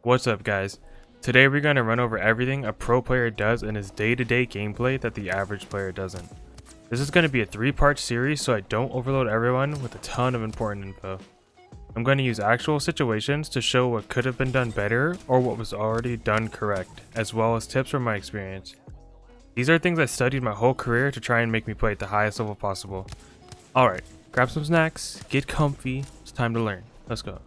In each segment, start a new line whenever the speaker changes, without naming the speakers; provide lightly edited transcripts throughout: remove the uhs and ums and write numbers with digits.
What's up, guys? Today we're going to run over everything a pro player does in his day-to-day gameplay that the average player doesn't. This is going to be a 3-part series so I don't overload everyone with a ton of important info. I'm going to use actual situations to show what could have been done better or what was already done correct, as well as tips from my experience. These are things I studied my whole career to try and make me play at the highest level possible. Alright, grab some snacks, get comfy, it's time to learn. Let's go.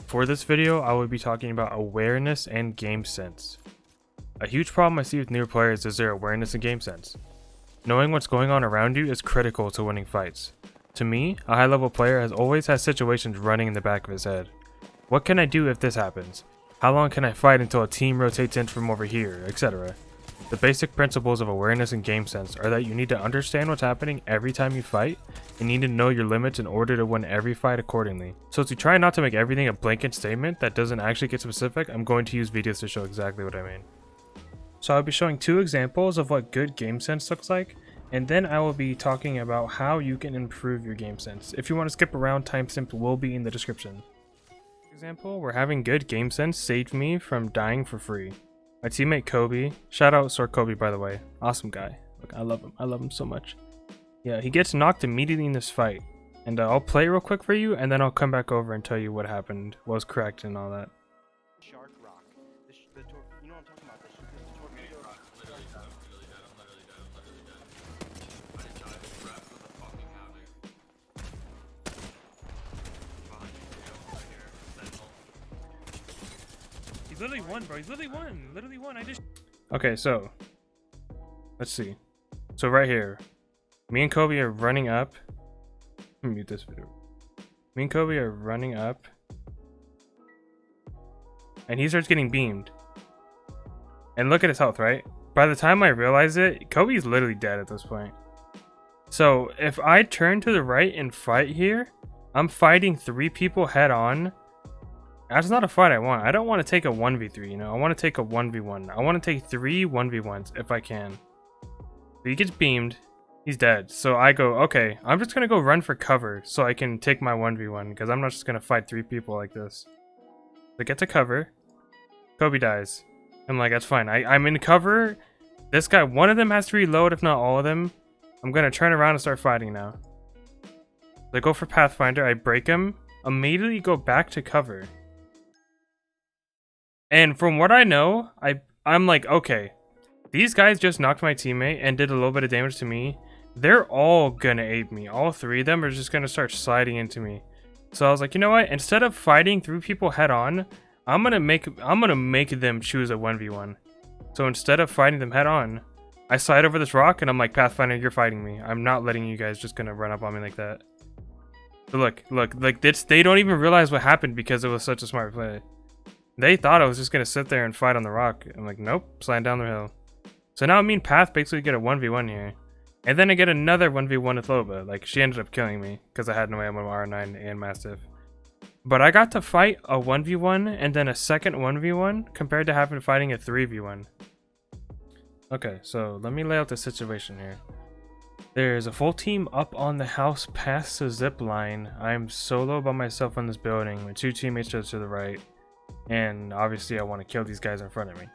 For this video, I will be talking about awareness and game sense. A huge problem I see with newer players is their awareness and game sense. Knowing what's going on around you is critical to winning fights. To me, a high level player has always had situations running in the back of his head. What can I do if this happens? How long can I fight until a team rotates in from over here, etc. The basic principles of awareness and game sense are that you need to understand what's happening every time you fight, and need to know your limits in order to win every fight accordingly. So to try not to make everything a blanket statement that doesn't actually get specific, I'm going to use videos to show exactly what I mean. So I'll be showing 2 examples of what good game sense looks like, and then I will be talking about how you can improve your game sense. If you want to skip around, timestamps will be in the description. For example, where having good game sense saved me from dying for free. My teammate Kobe, shout out Sir Kobe by the way, awesome guy. Look, I love him so much. Yeah, he gets knocked immediately in this fight, and I'll play real quick for you, and then I'll come back over and tell you what happened, what was correct, and all that.
Shark rock. You know what I'm talking about? The torpedo rock. Literally dead. I didn't die. The rest of the fucking havoc. Behind you, right here. Sentinel.
He's literally won, bro. He's literally won. I just. Okay, so let's see. So right here, me and Kobe are running up. Let me mute this video. Me and Kobe are running up, and he starts getting beamed. And look at his health, right? By the time I realize it, Kobe's literally dead at this point. So if I turn to the right and fight here, I'm fighting 3 people head on. That's not a fight I want. I don't want to take a 1v3, you know? I want to take a 1v1. I want to take 3 1v1s if I can. So he gets beamed. He's dead. So I go, okay, I'm just going to go run for cover so I can take my 1v1 because I'm not just going to fight 3 people like this. So get to cover. Kobe dies. I'm like, that's fine. I'm in cover. This guy, one of them has to reload, if not all of them. I'm going to turn around and start fighting now. So I go for Pathfinder. I break him. Immediately go back to cover. And from what I know, I'm like, okay, these guys just knocked my teammate and did a little bit of damage to me. They're all gonna ape me. All 3 of them are just gonna start sliding into me. So I was like, you know what? Instead of fighting 3 people head on, I'm gonna make them choose a 1v1. So instead of fighting them head on, I slide over this rock and I'm like, Pathfinder, you're fighting me. I'm not letting you guys just gonna run up on me like that. So look, like this, they don't even realize what happened because it was such a smart play. They thought I was just gonna sit there and fight on the rock. I'm like, nope, sliding down the hill. So now me and Path basically get a 1v1 here. And then I get another 1v1 with Loba. Like, she ended up killing me because I had no ammo R9 and Mastiff. But I got to fight a 1v1 and then a second 1v1 compared to having fighting a 3v1. Okay, so let me lay out the situation here. There's a full team up on the house past the zip line. I'm solo by myself on this building with 2 teammates just to the right. And obviously I want to kill these guys in front of me.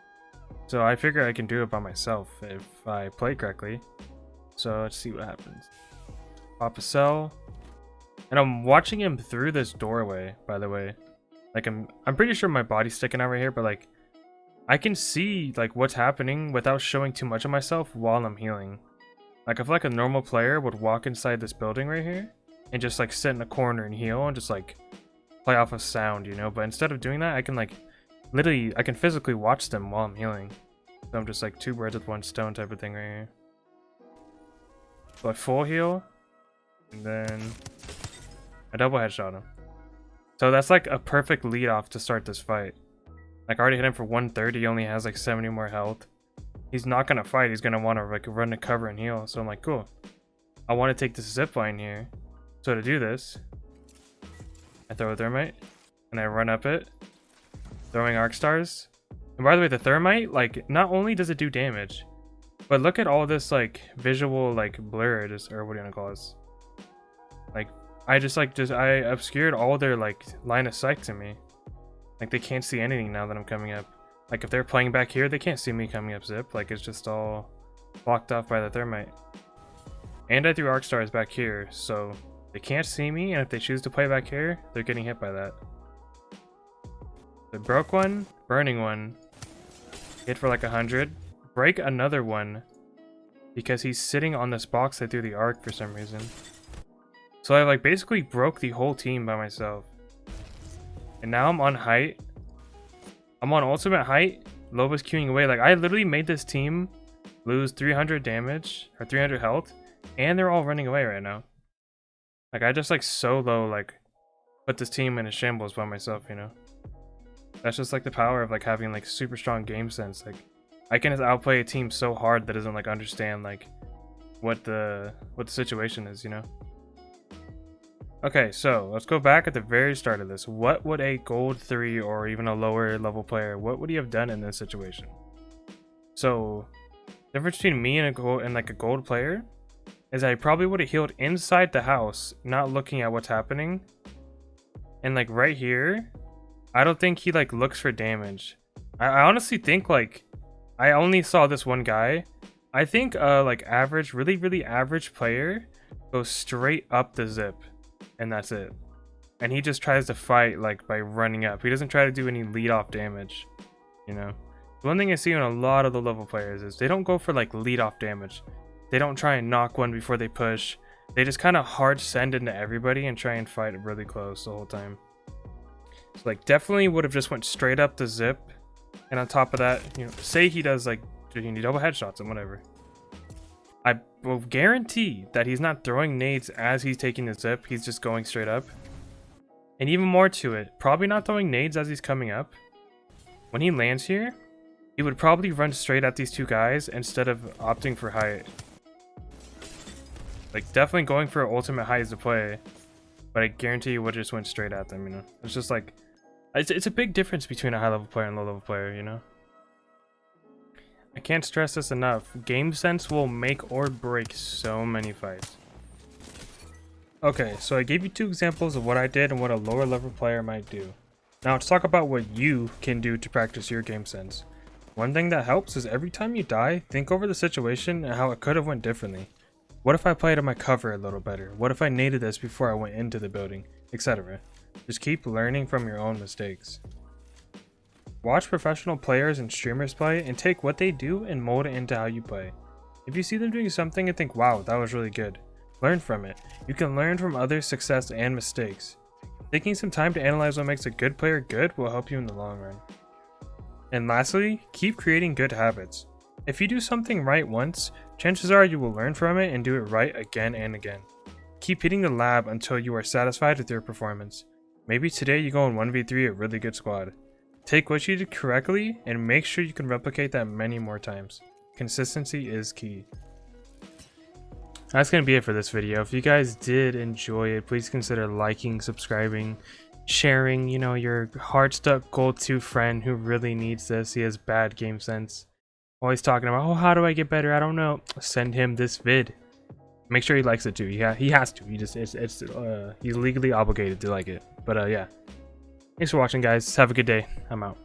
So I figure I can do it by myself if I play correctly. So let's see what happens. Pop a cell. And I'm watching him through this doorway, by the way. Like I'm pretty sure my body's sticking out right here, but like I can see like what's happening without showing too much of myself while I'm healing. Like I feel like a normal player would walk inside this building right here and just like sit in a corner and heal and just like play off of sound, you know? But instead of doing that, I can like literally, I can physically watch them while I'm healing. So I'm just like 2 birds with 1 stone type of thing right here. So I full heal, and then I double headshot him. So that's like a perfect lead off to start this fight. Like I already hit him for 130, he only has like 70 more health. He's not gonna fight, he's gonna wanna like run to cover and heal. So I'm like, cool. I wanna take this zip line here. So to do this, I throw a thermite, and I run up it, throwing arc stars. And by the way, the thermite, like, not only does it do damage, but look at all this like visual like blur, or what do you want to call this? Like, I obscured all their like line of sight to me. Like, they can't see anything now that I'm coming up. Like, if they're playing back here, they can't see me coming up zip. Like, it's just all blocked off by the thermite. And I threw arc stars back here, so they can't see me, and if they choose to play back here, they're getting hit by that. They broke one, burning one, hit for like 100, break another one, because he's sitting on this box that threw the arc for some reason. So I like basically broke the whole team by myself. And now I'm on height. I'm on ultimate height. Loba's queuing away. Like, I literally made this team lose 300 damage or 300 health, and they're all running away right now. Like, I just like solo like put this team in a shambles by myself, you know. That's just like the power of like having like super strong game sense. Like, I can just outplay a team so hard that doesn't like understand like what the situation is, you know. Okay, so let's go back at the very start of this. What would a gold 3 or even a lower level player, what would he have done in this situation? So, the difference between me and a gold player is I probably would have healed inside the house, not looking at what's happening. And like right here, I don't think he like looks for damage. I honestly think like I only saw this one guy. I think like average, really average player goes straight up the zip. And that's it. And he just tries to fight like by running up. He doesn't try to do any lead off damage, you know. The one thing I see in a lot of the level players is they don't go for like lead off damage. They don't try and knock one before they push. They just kind of hard send into everybody and try and fight really close the whole time. So like definitely would have just went straight up the zip. And on top of that, you know, say he does like double headshots and whatever. I will guarantee that he's not throwing nades as he's taking the zip. He's just going straight up. And even more to it, probably not throwing nades as he's coming up. When he lands here, he would probably run straight at these two guys instead of opting for height. Like, definitely going for ultimate height is the play. But I guarantee you would just went straight at them, you know. It's just like, it's a big difference between a high level player and low level player, you know. I can't stress this enough. Game sense will make or break so many fights. Okay, so I gave you 2 examples of what I did and what a lower level player might do. Now let's talk about what you can do to practice your game sense. One thing that helps is every time you die, think over the situation and how it could have went differently. What if I played on my cover a little better? What if I naded this before I went into the building? Etc. Just keep learning from your own mistakes. Watch professional players and streamers play and take what they do and mold it into how you play. If you see them doing something and think, wow, that was really good, learn from it. You can learn from others' success and mistakes. Taking some time to analyze what makes a good player good will help you in the long run. And lastly, keep creating good habits. If you do something right once, chances are you will learn from it and do it right again and again. Keep hitting the lab until you are satisfied with your performance. Maybe today you go in 1v3 a really good squad. Take what you did correctly and make sure you can replicate that many more times. Consistency is key. That's going to be it for this video. If you guys did enjoy it, please consider liking, subscribing, sharing, you know, your heart-stuck gold 2 friend who really needs this. He has bad game sense. Always talking about, oh, how do I get better? I don't know. Send him this vid. Make sure he likes it too. Yeah, he has to. He's legally obligated to like it. But yeah. Thanks for watching, guys. Have a good day. I'm out.